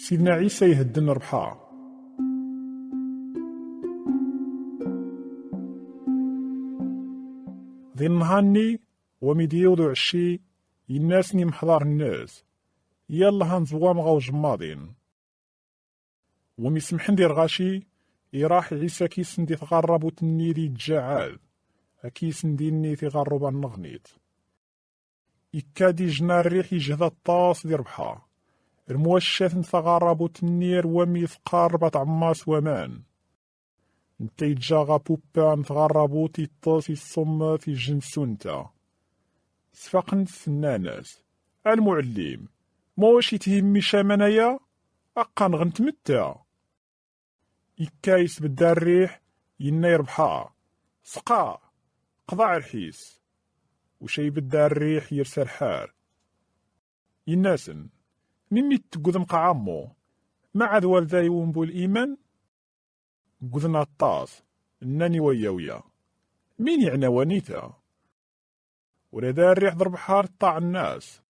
سيدنا عيسى يهدن ربحا. ذي النهارني وميديوضو عشي يناسني محضار الناس يلا هنزوام غاو جماضين وميسمحن دير غاشي يراح عيسى كيسن دي تغرب وتنيدي تجاعاد أكيسن ديني تغرب النغنيت إكادي جنا الريح يجهد الطاس دي ربحا الموشات نتغرب وتنير وميثقاربة عماس ومان نتا يتجاغا بوبا نتغربو تيطاس يصم في جنسونتا سفاقن الناس المعلم موش يتهمي شامنايا أقا نغنتمتا إكايس بدا الريح ينا يربحا سقا قضاع الحيس وشي بدا الريح يرسى الحال يناسن ممي تقذم قعامو ما عاد والذا يومبو الإيمان قذنا الطاس ناني ويا مين يعني ونيتا ولذا الريح ضرب حار طاع الناس